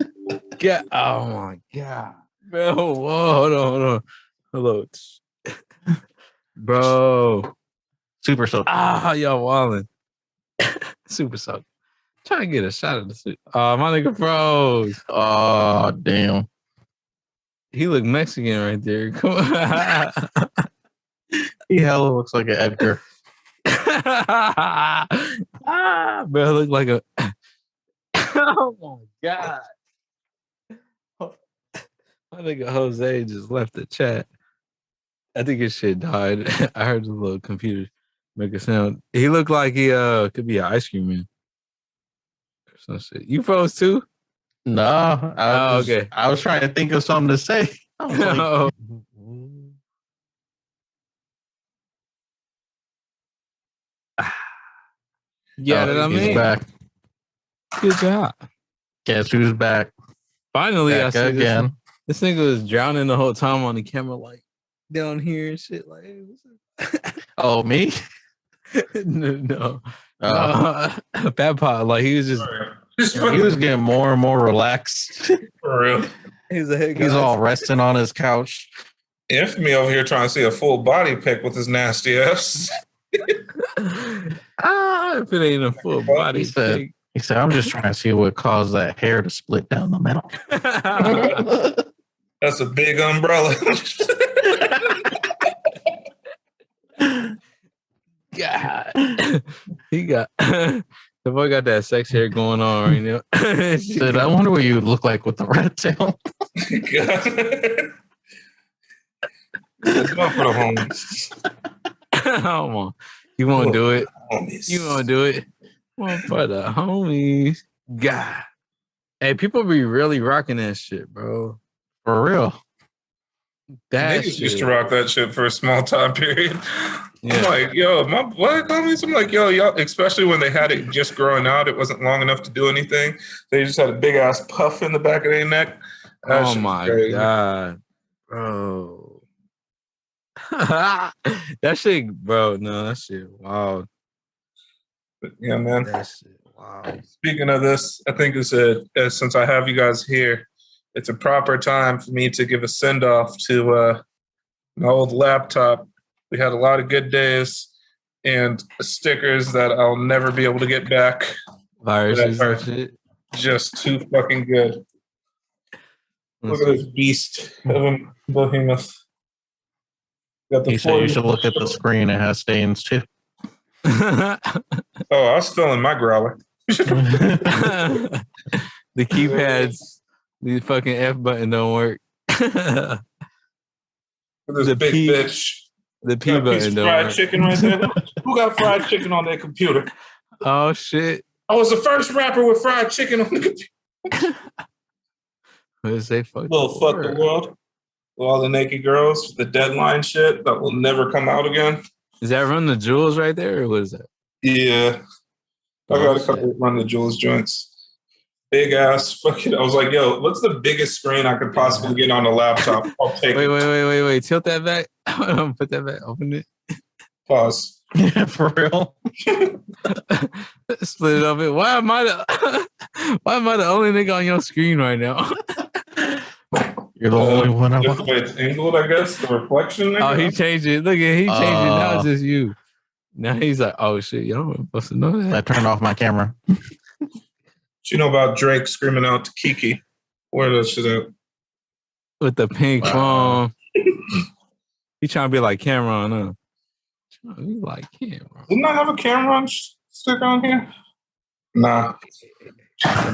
Yeah. Oh my god, bro. Whoa, hold on. Hello, bro. Super soak. Y'all wildin'. Super soak. Trying to get a shot of the suit. Oh, my nigga froze. Oh, damn. He look Mexican right there. Come on. He hella looks like an Edgar. Bro, look like a. Oh my god. My nigga Jose just left the chat. I think his shit died. I heard the little computer make a sound. He looked like he could be an ice cream man. Or some shit. You froze too? No. Okay. I was trying to think of something to say. I was like, yeah, that I mean. He's back. Good job. Guess who's back? Finally, back I see again. This nigga was drowning the whole time on the camera, like down here and shit. Like, hey, what's up? Oh, me? No. Fat Pot, like he was just. He was getting more and more relaxed. For real. He's all resting on his couch. Infamy over here trying to see a full body pic with his nasty ass. If it ain't a full body, he said, I'm just trying to see what caused that hair to split down the middle. That's a big umbrella. God. He got the boy got that sex hair going on right now. Said, I wonder what you look like with the rat tail. Go for the homies. Come on. You won't do it. You won't do it. One for the homies. God. Hey, people be really rocking that shit, bro. For real. That niggas used to rock that shit for a small time period. Yeah. I'm like, yo, my black homies. I'm like, yo, y'all, especially when they had it just growing out, it wasn't long enough to do anything. They just had a big ass puff in the back of their neck. Oh my god, bro. That shit, bro. No, that shit, wow. Yeah, man. That shit, wow. Speaking of this, I think it's since I have you guys here, it's a proper time for me to give a send off to my old laptop. We had a lot of good days and stickers that I'll never be able to get back. Viruses and shit. Just too fucking good. Look at this beast of a behemoth. He said you should look at the screen. It has stains too. Oh, I was filling my growler. The keypads, the fucking F button don't work. This big bitch. The P button don't fried work. Chicken right there. Who got fried chicken on their computer? Oh shit! I was the first rapper with fried chicken on the computer. Say fuck the world. With all the naked girls, the deadline shit that will never come out again. Is that Run the Jewels right there, or what is that? Yeah. I got a couple of Run the Jewels joints. Big ass fucking. I was like, yo, what's the biggest screen I could possibly get on a laptop? I'll take it. Wait. Tilt that back. Put that back. Open it. Pause. Yeah, for real. Split it up. Why am I the only nigga on your screen right now? You're the only one. Just the way it's angled, I guess. The reflection. Oh, he changed it. Look at he changed it. Now it's just you. Now he's like, oh shit, y'all weren't supposed to know that. I turned off my camera. What you know about Drake screaming out to Kiki? Where does shit at? With the pink phone. He trying to be like Cameron, huh? Trying to be like Cameron. Didn't I have a Cameron sticker on here? Nah.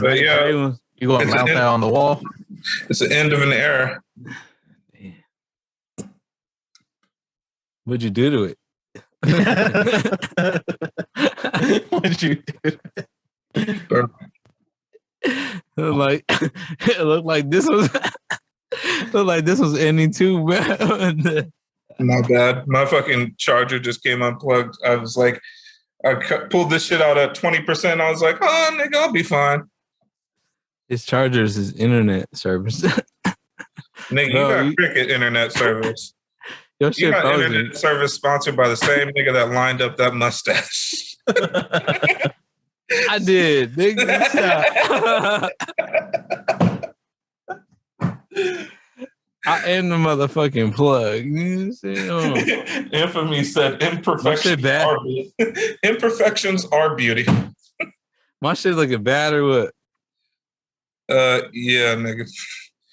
But yeah. You gonna mount that on the wall? It's the end of an era. Damn. What'd you do to it? What'd you do? It looked like this was ending too, bro. My bad. My fucking charger just came unplugged. I was like, I pulled this shit out at 20%. I was like, oh, nigga, I'll be fine. His charger is his internet service. Nigga, you got cricket internet service. Your shit you got frozen. internet service sponsored by the same nigga that lined up that mustache. I did. Nigga, stop. I am the motherfucking plug. Infamy said imperfections are beauty. My shit looking bad or what? Yeah, nigga.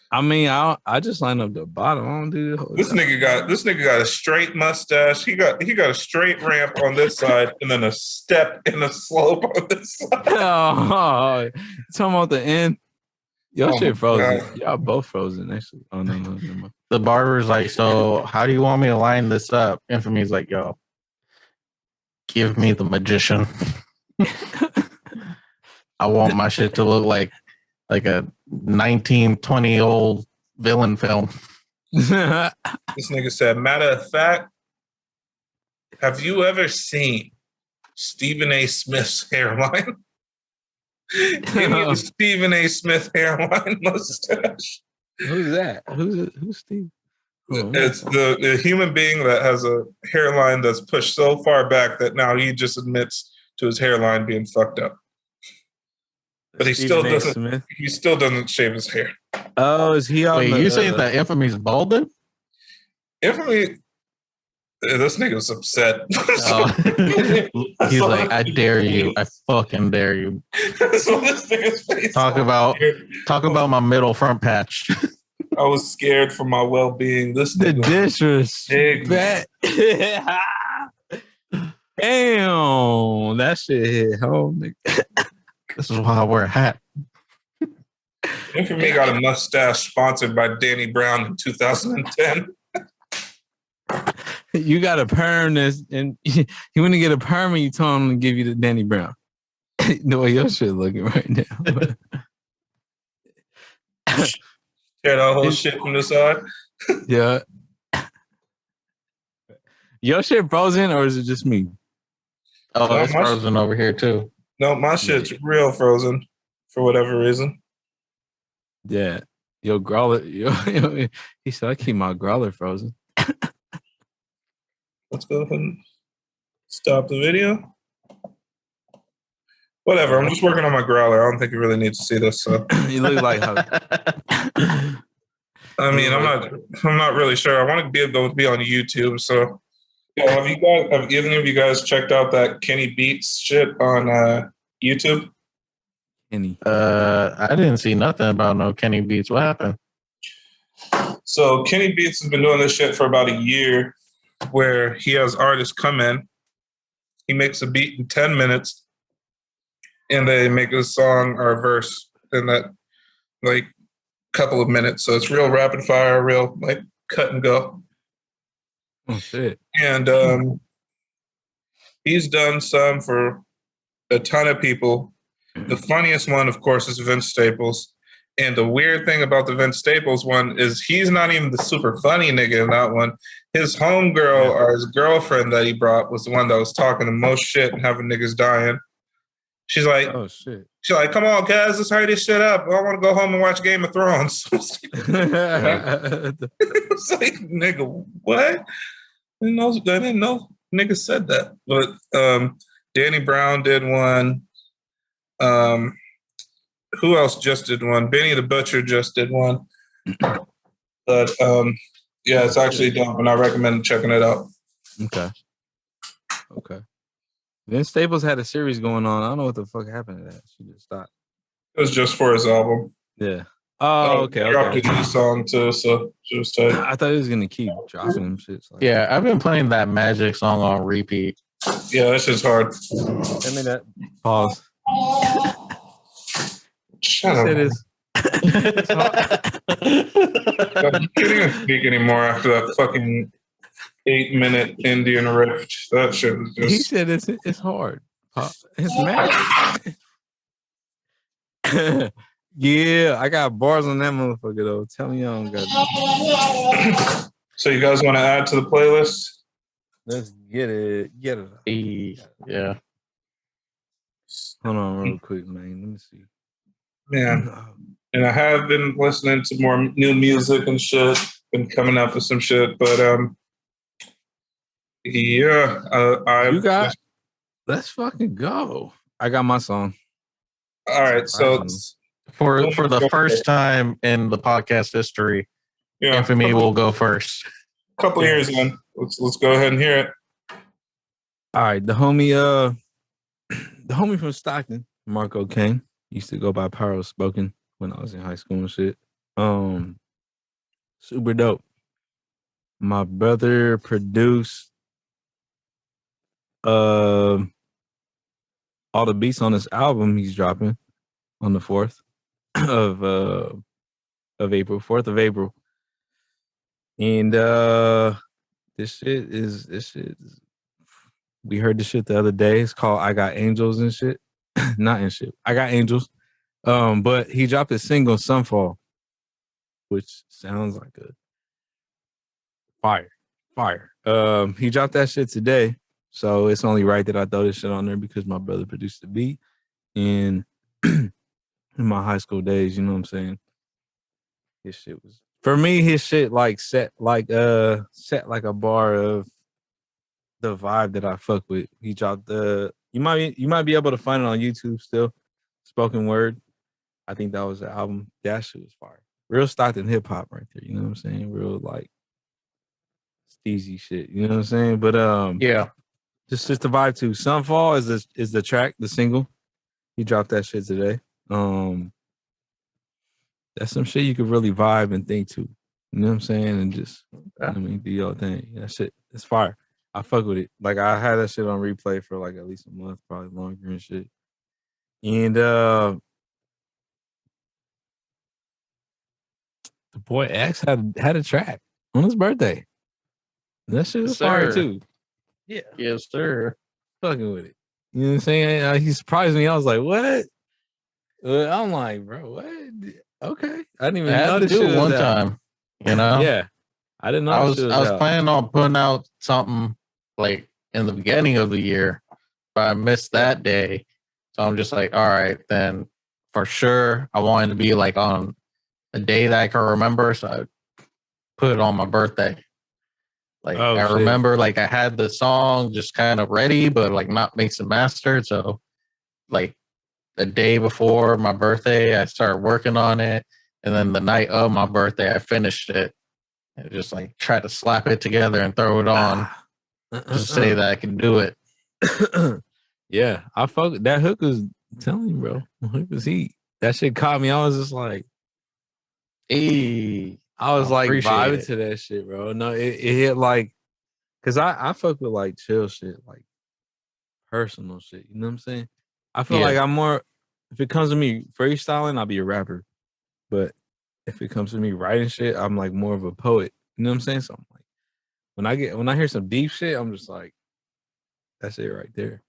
I mean, I just line up the bottom. I don't do the whole this nigga got a straight mustache. He got a straight ramp on this side and then a step and a slope on this side. Oh, talking about the end. Y'all shit frozen. God. Y'all both frozen actually. Oh no. The barber's like, so how do you want me to line this up? Infamy's like, yo, give me the magician. I want my shit to look like a 1920-year-old villain film. This nigga said, matter of fact, have you ever seen Stephen A. Smith's hairline? Give me the Stephen A. Smith hairline mustache. Who's that? Who's Steve? It's the human being that has a hairline that's pushed so far back that now he just admits to his hairline being fucked up. But he still doesn't shave his hair. Oh, is he on? Wait, you saying that Infamy's balding? Infamy. This nigga's upset. He's like, I dare you. I fucking dare you. So this nigga's face. Talk about my middle front patch. I was scared for my well-being. The disrespect. Damn, that shit hit home, nigga. This is why I wear a hat. Infamy got a mustache sponsored by Danny Brown in 2010. You got a perm this, and you want to get a perm, and you told him to give you the Danny Brown. The way your shit looking right now. Tear that whole shit from the side. Yeah. Your shit frozen, or is it just me? Oh, no, it's frozen over here too. No, my shit's real frozen for whatever reason. Yeah. Yo, Growler. He said, I keep my Growler frozen. Let's go ahead and stop the video. Whatever. I'm just working on my Growler. I don't think you really need to see this. So. You look like how. I mean, I'm not really sure. I want to be able to be on YouTube. So, yeah, have any of you guys checked out that Kenny Beats shit on YouTube? Kenny. I didn't see nothing about no Kenny Beats. What happened? So Kenny Beats has been doing this shit for about a year, where he has artists come in, he makes a beat in 10 minutes, and they make a song or a verse in that like couple of minutes. So it's real rapid fire, real like cut and go. Oh shit. And he's done some for a ton of people. The funniest one, of course, is Vince Staples. And the weird thing about the Vince Staples one is he's not even the super funny nigga in that one. His homegirl or his girlfriend that he brought was the one that was talking the most shit and having niggas dying. She's like, oh shit. She's like, come on, guys, let's hurry this shit up. I want to go home and watch Game of Thrones. It's like, nigga, what? I didn't know nigga said that. But Danny Brown did one. Who else just did one? Benny the Butcher just did one. But yeah, it's actually dope, and I recommend checking it out. Okay. Vince Staples had a series going on. I don't know what the fuck happened to that. She just stopped. It was just for his album. Yeah. Oh, okay. He dropped a new song too, so she was tight. I thought he was gonna keep dropping them shits. Like yeah, I've been playing that Magic song on repeat. Yeah, that shit's hard. Send me that. Pause. Shut up. You can't even speak anymore after that fucking 8-minute Indian Rift. That shit was just. He said it's hard. It's mad. Yeah, I got bars on that motherfucker though. Tell me I don't got it. So you guys want to add to the playlist? Let's get it. Yeah. Hold on real quick, man. Let me see. Man. And I have been listening to more new music and shit. Been coming up with some shit, but let's fucking go. I got my song. All right, so for the first time in the podcast history, Infamy will go first. Couple years in. Let's go ahead and hear it. All right, the homie from Stockton, Marco Kane, used to go by Pyro Spoken when I was in high school and shit. Super dope. My brother produced all the beats on this album he's dropping on the 4th of April, 4th of April. And this shit is we heard this shit the other day. It's called I Got Angels and shit. Not in shit. I Got Angels. But he dropped his single Sunfall, which sounds like a fire. He dropped that shit today. So it's only right that I throw this shit on there because my brother produced the beat. And in my high school days, you know what I'm saying? His shit was, for me, his shit like set like a bar of the vibe that I fuck with. He dropped you might be able to find it on YouTube still. Spoken Word. I think that was the album. That shit was fire. Real Stockton hip hop right there. You know what I'm saying? Real like steezy shit. You know what I'm saying? But yeah. Just the vibe too. Sunfall is the track, the single. He dropped that shit today. That's some shit you could really vibe and think to. You know what I'm saying? And just do your thing. That shit, it's fire. I fuck with it. Like I had that shit on replay for like at least a month, probably longer and shit. And the boy X had a track on his birthday. That shit was fire too. Yeah. Yes, sir. Fucking with it. You know what I'm saying? He surprised me. I was like, what? I'm like, bro, what? Okay. I didn't even know this shit one time. You know? Yeah. I didn't know I was planning on putting out something like in the beginning of the year, but I missed that day. So I'm just like, all right, then for sure I wanted to be like on a day that I can remember. So I put it on my birthday. Like I remember like I had the song just kind of ready, but like not mixed and mastered. So like the day before my birthday, I started working on it. And then the night of my birthday, I finished it. And just like try to slap it together and throw it on. Just say that I can do it. Yeah, I fuck that hook was telling you, bro. The hook was heat. That shit caught me. I was just like, hey. I was like vibing to that shit, bro. No, it hit like, cause I fuck with like chill shit, like personal shit. You know what I'm saying? I feel like I'm more. If it comes to me freestyling, I'll be a rapper. But if it comes to me writing shit, I'm like more of a poet. You know what I'm saying? So I'm like, when I hear some deep shit, I'm just like, that's it right there.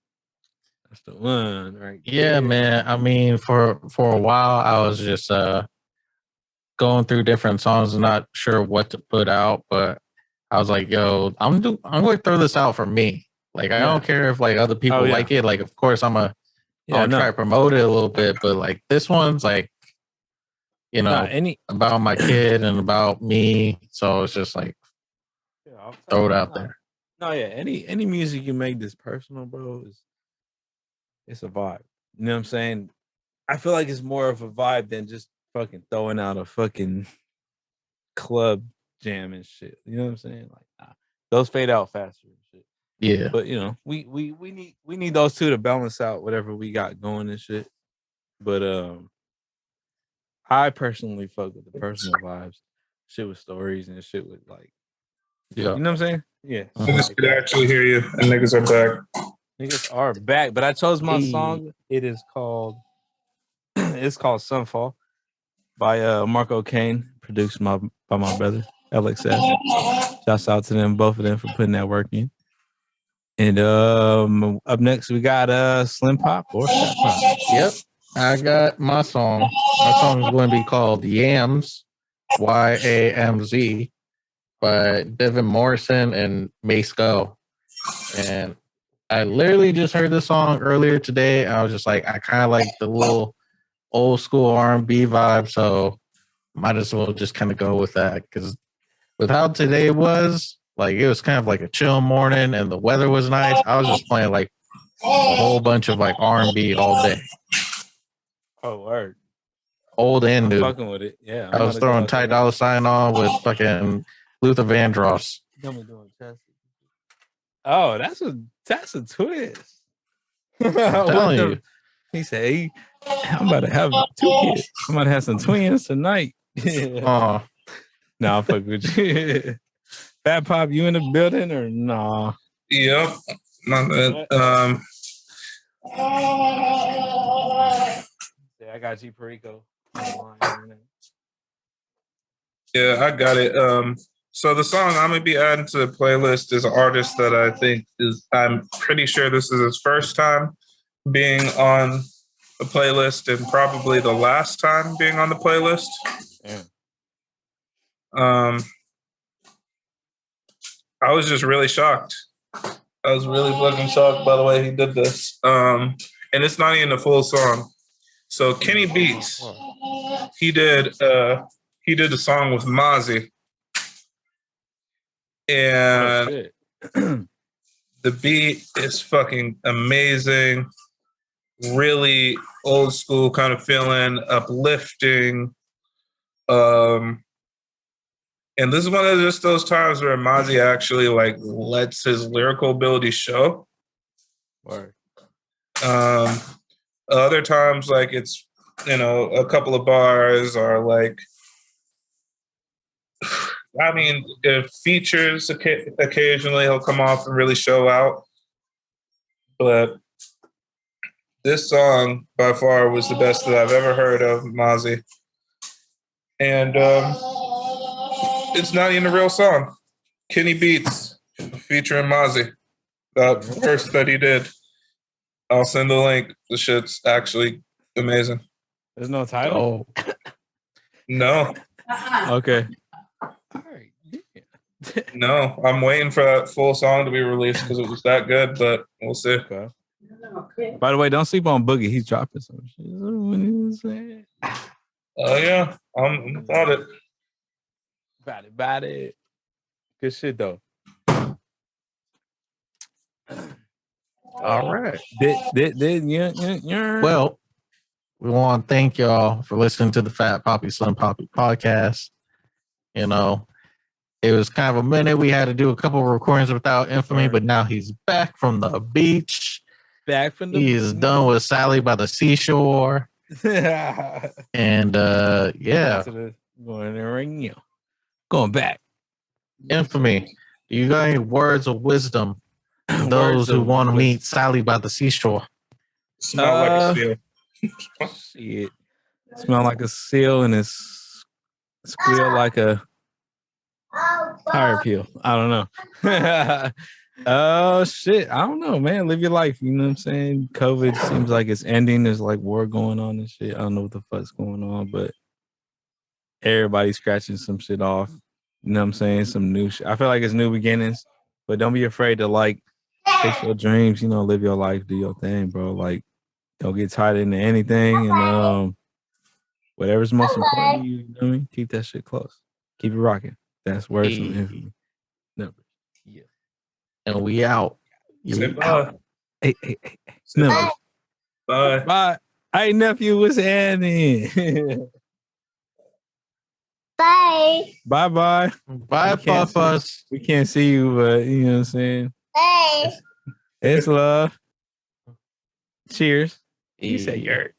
That's the one right there. Yeah, man. I mean, for a while, I was just going through different songs and not sure what to put out, but I was like, yo, I'm going to throw this out for me. Like, I don't care if like other people like it. Like, of course, I'll try to promote it a little bit, but like this one's like, you know, about my kid and about me. So it's just like, throw it out there. No, yeah. Any music you make that's personal, bro, it's a vibe. You know what I'm saying? I feel like it's more of a vibe than just fucking throwing out a fucking club jam and shit. You know what I'm saying? Like, nah, those fade out faster and shit. Yeah. But you know, we need those two to balance out whatever we got going and shit. But I personally fuck with the personal vibes, shit with stories and shit with like, you know what I'm saying? Yeah. Niggas could actually hear you, and niggas are back. Niggas are back, but I chose my song. It is called Sunfall by Marco Kane, produced by my brother LXS. Shouts out to them, both of them, for putting that work in. And up next we got Slim Pop or Fat Pop. Yep, I got my song. My song is going to be called Yamz, Yamz, by Devon Morrison and Masego. And I literally just heard this song earlier today. I was just like, I kind of like the little old school R&B vibe. So might as well just kind of go with that because with how today was, like it was kind of like a chill morning and the weather was nice. I was just playing like a whole bunch of like R&B all day. Oh, word. Old and new. Fucking with it. Yeah. I was throwing Ty Dolla $ign on with fucking Luther Vandross. Oh, that's a twist. I'm telling you. He said, hey, I'm about to have 2 kids. I'm about to have some twins tonight. Oh. Nah, fuck with you. Fat Pop, you in the building or nah? Yep. Yeah, I got you, Perico. Yeah, I got it. So the song I'm gonna be adding to the playlist is an artist that I think I'm pretty sure this is his first time being on the playlist and probably the last time being on the playlist. Yeah. I was just really shocked. I was really fucking shocked by the way he did this. And it's not even a full song. So Kenny Beats, he did a song with Mozzy. And the beat is fucking amazing. Really old school kind of feeling, uplifting. And this is one of just those times where Mozzy actually like lets his lyrical ability show. Right. Other times, like it's, a couple of bars or like, I mean, if features occasionally he'll come off and really show out. But this song by far was the best that I've ever heard of Mozzy. And it's not even a real song. Kenny Beats featuring Mozzy. The first that he did. I'll send the link. The shit's actually amazing. There's no title? Oh. No. Okay. All right. Yeah. No, I'm waiting for that full song to be released because it was that good, but we'll see. Okay. By the way, don't sleep on Boogie. He's dropping some shit. Oh, yeah. I'm about it. About it. Good shit, though. All right. Well, we want to thank y'all for listening to the Fat Papi Slim Papi podcast. It was kind of a minute. We had to do a couple of recordings without Infamy, but now he's back from the beach. He's done with Sally by the seashore. And yeah. Going back. Infamy. You got any words of wisdom for those who want to meet Sally by the seashore? Smell like a seal. Shit. Smell like a seal and it's squeal like a tire peel. I don't know. Oh shit. I don't know, man. Live your life. You know what I'm saying? COVID seems like it's ending. There's like war going on and shit. I don't know what the fuck's going on, but everybody's scratching some shit off. You know what I'm saying? Some new shit. I feel like it's new beginnings, but don't be afraid to like chase your dreams, live your life, do your thing, bro. Like, don't get tied into anything, and whatever's most important to you, know what I mean? Keep that shit close. Keep it rocking. That's words from Infamy. Numbers. Yeah. And we out. Say bye. Hey. Numbers. Bye. Bye. Hey, nephew, what's happening? Bye. Bye. Bye, Papas. We can't see you, but you know what I'm saying? Bye. It's love. Cheers. You say yurt.